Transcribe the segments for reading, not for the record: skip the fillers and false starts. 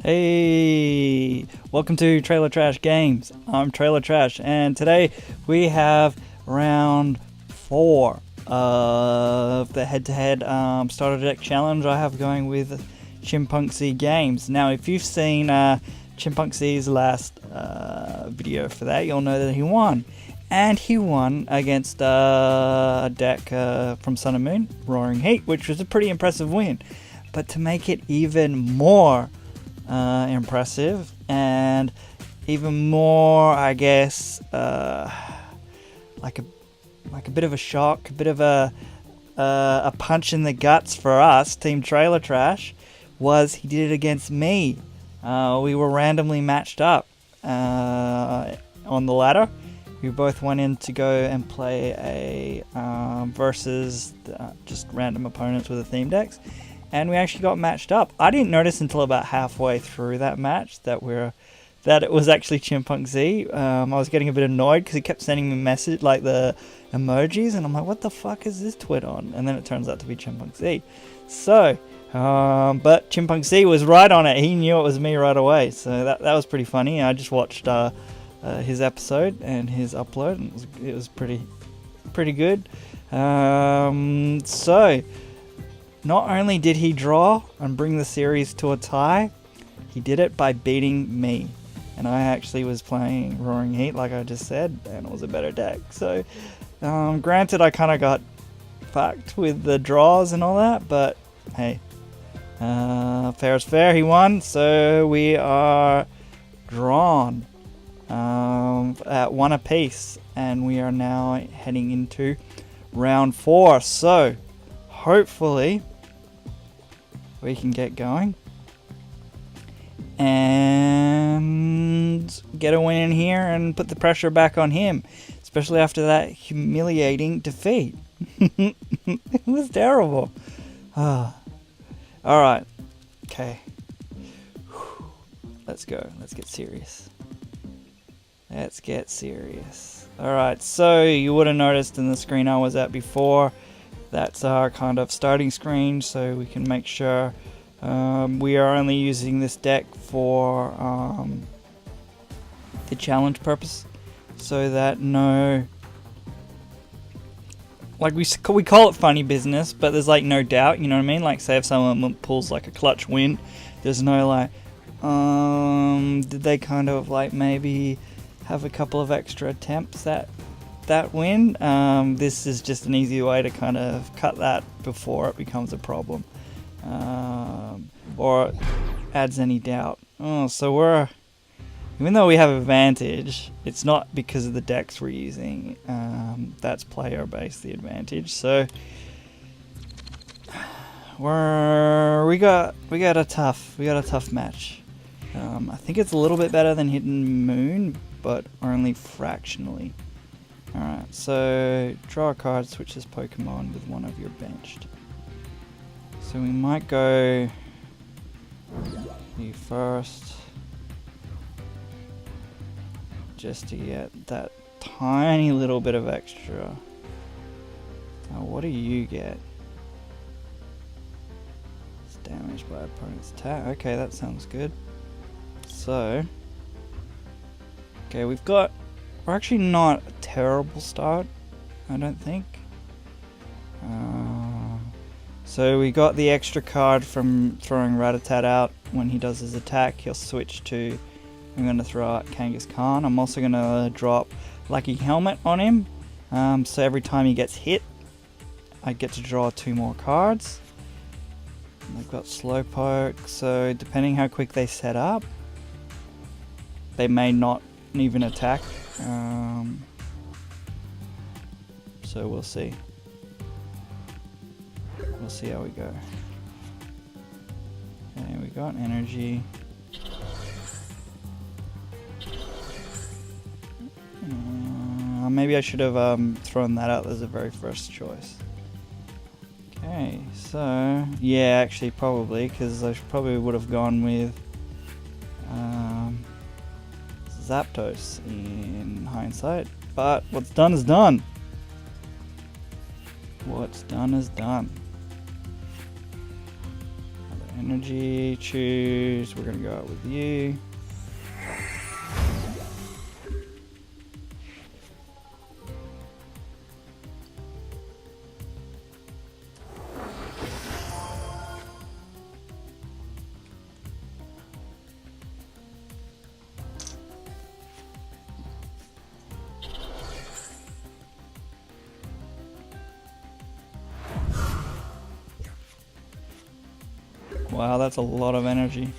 Hey, welcome to Trailer Trash Games. I'm Trailer Trash, and today we have round 4 of the head-to-head starter deck challenge I have going with Chimpunkzee Gamez. Now, if you've seen Chimpunkzee's last video for that, you'll know that he won. And he won against a deck from Sun and Moon, Roaring Heat, which was a pretty impressive win. But to make it even more impressive and even more, I guess, like a bit of a shock, a bit of a punch in the guts for us, Team Trailer Trash, was he did it against me. We were randomly matched up on the ladder. We both went in to go and play a versus just random opponents with the theme decks. And we actually got matched up. I didn't notice until about halfway through that match that it was actually Chimpunkzee. I was getting a bit annoyed because he kept sending me message like the emojis, and I'm like, what the fuck is this twit on? And then it turns out to be Chimpunkzee. So, but Chimpunkzee was right on it. He knew it was me right away. So that was pretty funny. I just watched his episode and his upload, and it was pretty good. So. Not only did he draw and bring the series to a tie, he did it by beating me. And I actually was playing Roaring Heat, like I just said, and it was a better deck. So, granted, I kind of got fucked with the draws and all that, but hey, fair is fair. He won, so we are drawn at 1 apiece, and we are now heading into round 4. So, hopefully we can get going and get a win in here and put the pressure back on him, especially after that humiliating defeat. It was terrible. Alright, okay, let's go, let's get serious. Alright, so you would have noticed in the screen I was at before, that's our kind of starting screen, so we can make sure we are only using this deck for the challenge purpose, so that we call it funny business, but there's like no doubt, you know what I mean? Like, say if someone pulls like a clutch win, there's no like, did they kind of like maybe have a couple of extra attempts at that win? This is just an easy way to kind of cut that before it becomes a problem, or adds any doubt. So even though we have advantage, it's not because of the decks we're using. That's player based, the advantage. So we got a tough match. I think it's a little bit better than Hidden Moon, but only fractionally. Alright, so draw a card, switch this Pokemon with one of your benched. So we might go you first, just to get that tiny little bit of extra. Now what do you get? It's damaged by opponent's attack. Okay, that sounds good. So, okay, we're actually not a terrible start, I don't think. So we got the extra card from throwing Rattata out. When he does his attack, he'll switch to, I'm going to throw out Kangaskhan. I'm also going to drop Lucky Helmet on him. So every time he gets hit, I get to draw 2 more cards. And they've got Slowpoke, so depending how quick they set up, they may not even attack. So we'll see. We'll see how we go. Okay, we got energy. Maybe I should have thrown that out as a very first choice. Okay, so yeah, actually probably, because I probably would have gone with Zapdos in hindsight, but what's done is done. What's done is done. Energy, choose. We're gonna go out with you. Wow, that's a lot of energy.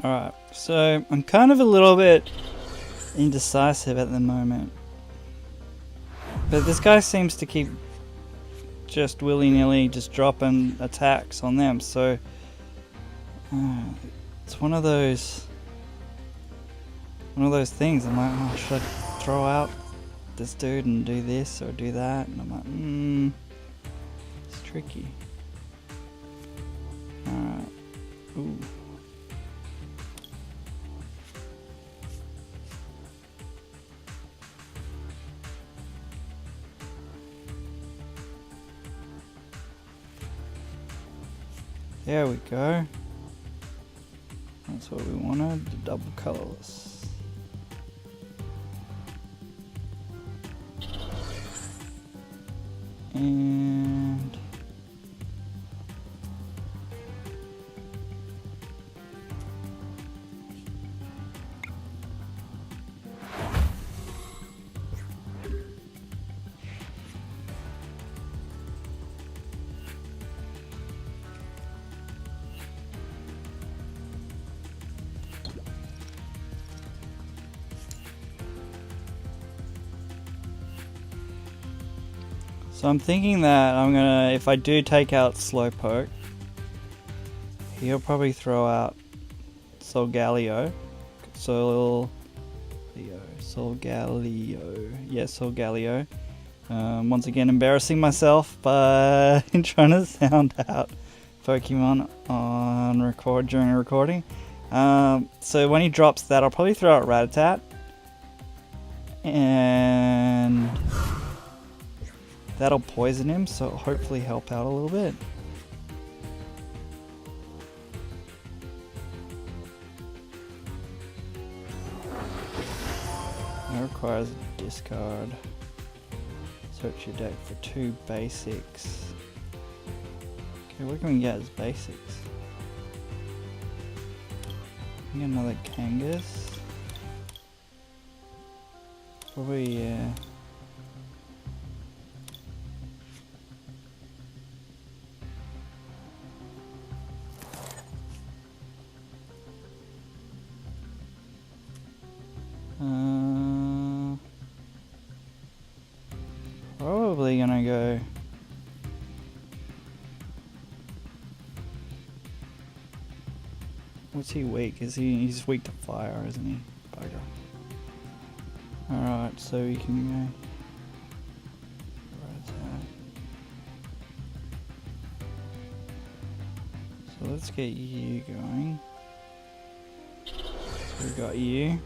Alright, so I'm kind of a little bit indecisive at the moment. But this guy seems to keep just willy-nilly just dropping attacks on them, so it's one of those things. I'm like, oh, should I throw out this dude and do this or do that? And I'm like, it's tricky. Alright. Ooh. There we go. That's what we wanted, the double colorless. And so I'm thinking that I'm gonna, if I do take out Slowpoke, he'll probably throw out Solgaleo. Solgaleo. Once again, embarrassing myself by trying to sound out Pokemon on during a recording. So when he drops that, I'll probably throw out Rattata, and that'll poison him, so it'll hopefully help out a little bit. That requires a discard. Search your deck for 2 basics. Okay, what can we get as basics? We get another Kangaskhan. Probably, yeah. Probably gonna go what's he weak? He's weak to fire, isn't he? Bugger. Alright, so we can go right there. So let's get you going. So we got you.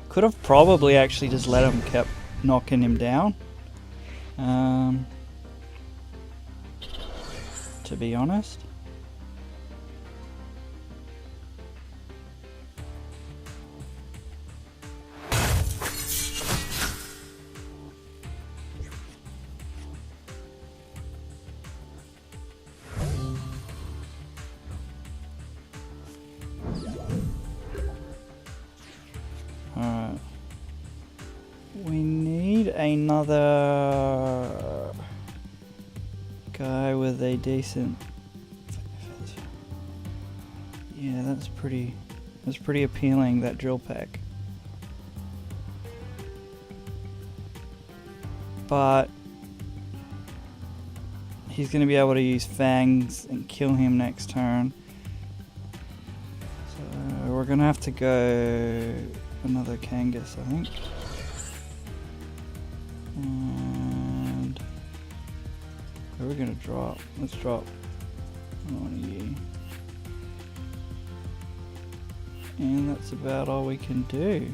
Could have probably actually just let him kept knocking him down. To be honest. another guy with a decent... Yeah, that's pretty appealing, that drill pack. But he's going to be able to use fangs and kill him next turn. So we're going to have to go another Kangas, I think. And where are we going to drop? Let's drop one of you. And that's about all we can do.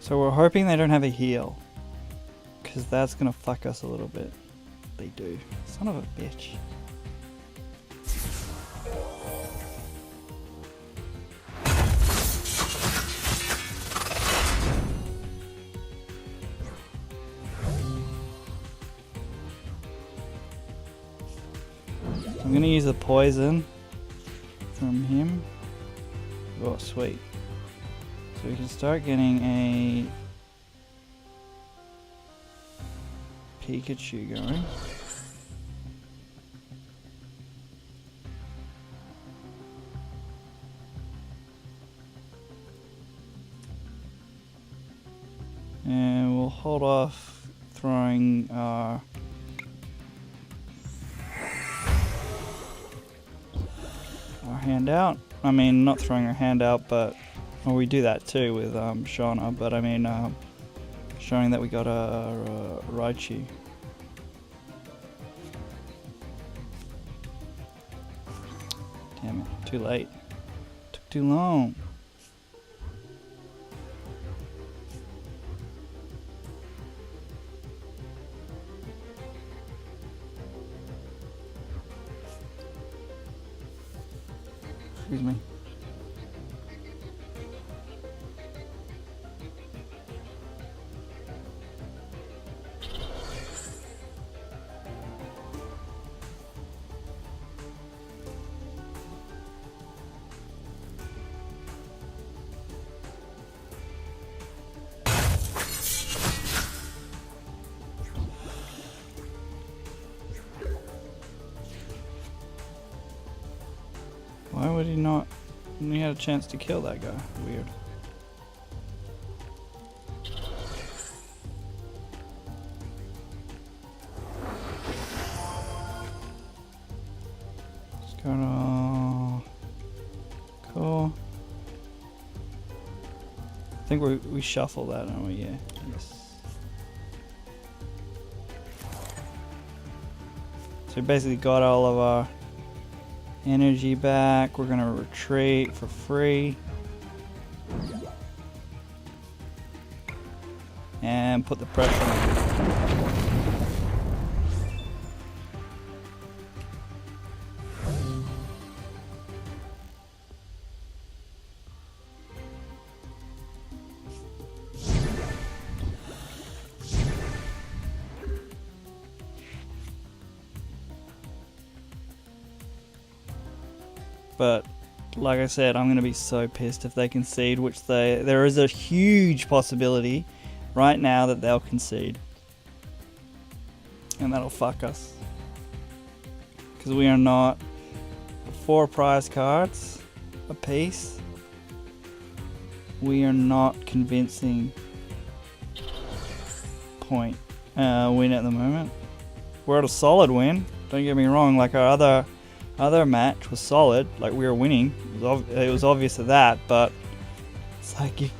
So we're hoping they don't have a heal, because that's gonna fuck us a little bit. They do. Son of a bitch. I'm gonna use the poison from him. Oh, sweet. So we can start getting a Pikachu going. And we'll hold off throwing our hand out. I mean, not throwing our hand out, but well, we do that too with Shauna, but I mean showing that we got a Raichu. Damn it, too late. Took too long. Excuse me. Why would he not? He had a chance to kill that guy. Weird. Just gonna... Cool. I think we shuffle that, don't we? Yeah. Yes. So we basically got all of our energy back. We're gonna retreat for free and put the pressure on. But like I said, I'm going to be so pissed if they concede, which there is a huge possibility right now that they'll concede. And that'll fuck us. Because we are not 4 prize cards a piece. We are not convincing point win at the moment. We're at a solid win. Don't get me wrong, like our other match was solid, like we were winning. It was obvious of that, but it's like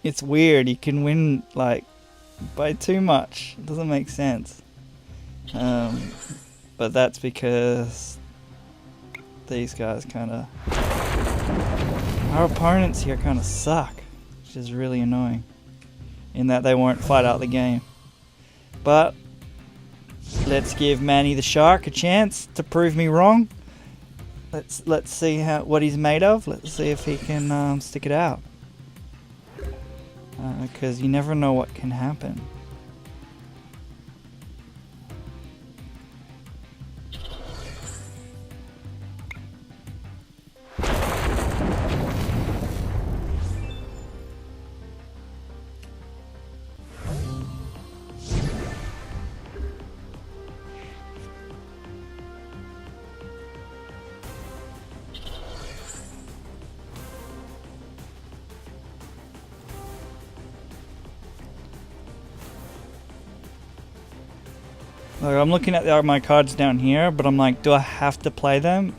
it's weird. You can win like by too much. It doesn't make sense. But that's because these guys our opponents here kind of suck, which is really annoying. In that they won't fight out the game. But let's give Manny the Shark a chance to prove me wrong. let's see what he's made of. Let's see if he can stick it out. Because you never know what can happen. Like, I'm looking at my cards down here, but I'm like, do I have to play them?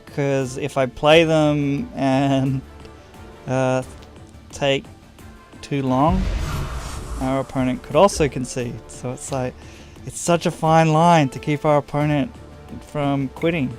Because if I play them and take too long, our opponent could also concede. So it's like, it's such a fine line to keep our opponent from quitting.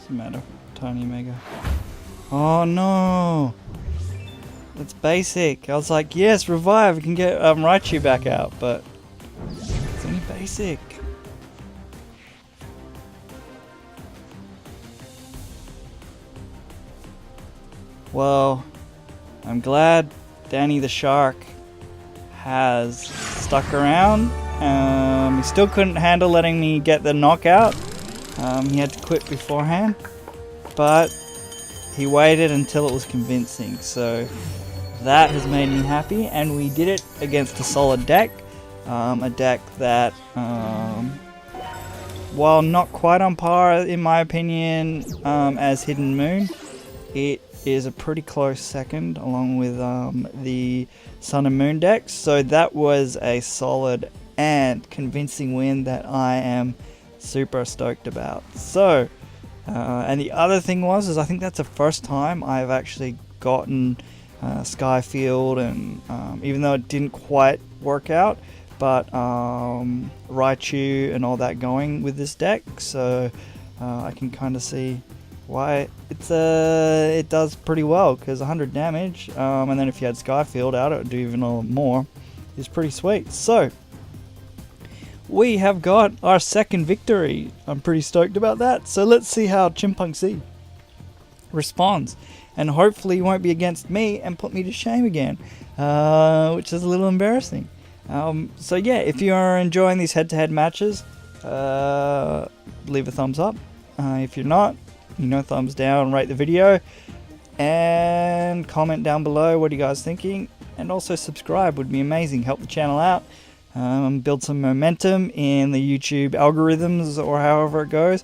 Doesn't matter. Tiny Mega. Oh no! That's basic. I was like, yes, revive. We can get Raichu back out, but it's only basic. Well, I'm glad Danny the Shark has stuck around. He still couldn't handle letting me get the knockout. He had to quit beforehand, but he waited until it was convincing, so that has made me happy, and we did it against a solid deck. A deck that, while not quite on par in my opinion as Hidden Moon, it is a pretty close second along with the Sun and Moon decks, so that was a solid and convincing win that I am super stoked about. So and the other thing was I think that's the first time I've actually gotten Sky Field, and even though it didn't quite work out, but Raichu and all that going with this deck, so I can kind of see why it does pretty well, because 100 damage, and then if you had Sky Field out, it would do even a lot more. It's pretty sweet. So we have got our second victory. I'm pretty stoked about that. So let's see how Chimpunkzee responds, and hopefully he won't be against me and put me to shame again, which is a little embarrassing. So yeah, if you are enjoying these head-to-head matches, leave a thumbs up. If you're not, thumbs down, rate the video, and comment down below what are you guys thinking, and also subscribe would be amazing, help the channel out. Build some momentum in the YouTube algorithms or however it goes,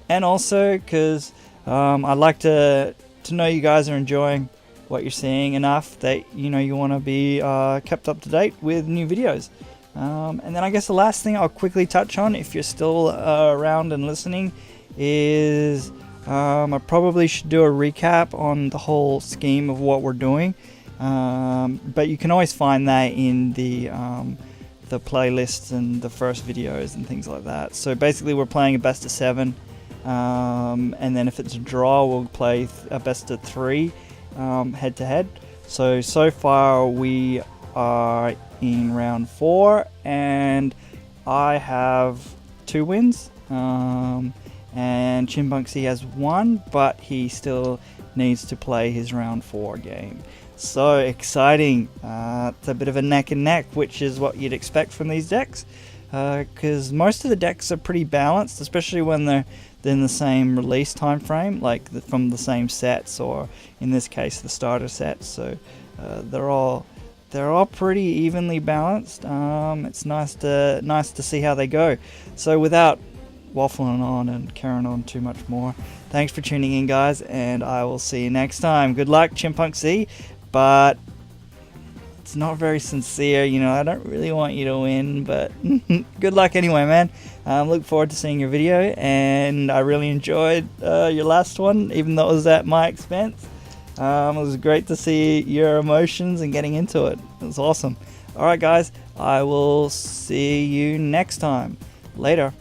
and also because I'd like to know you guys are enjoying what you're seeing enough that you want to be kept up to date with new videos. And then I guess the last thing I'll quickly touch on, if you're still around and listening, is I probably should do a recap on the whole scheme of what we're doing, but you can always find that in the playlists and the first videos and things like that. So basically we're playing a best of 7, and then if it's a draw we'll play a best of 3 head to head. So far we are in round 4 and I have 2 wins, and Chimpunkzee has 1, but he still needs to play his round 4 game. So exciting. It's a bit of a neck and neck, which is what you'd expect from these decks, because most of the decks are pretty balanced, especially when they're in the same release time frame, like from the same sets, or in this case the starter sets. So they're all they're all pretty evenly balanced. It's nice to see how they go. So without waffling on and carrying on too much more, thanks for tuning in, guys, and I will see you next time. Good luck, Chimpunkzee, but it's not very sincere, you know. I don't really want you to win, but good luck anyway, man. Look forward to seeing your video, and I really enjoyed your last one, even though it was at my expense. It was great to see your emotions and getting into it. It was awesome. Alright guys, I will see you next time. Later.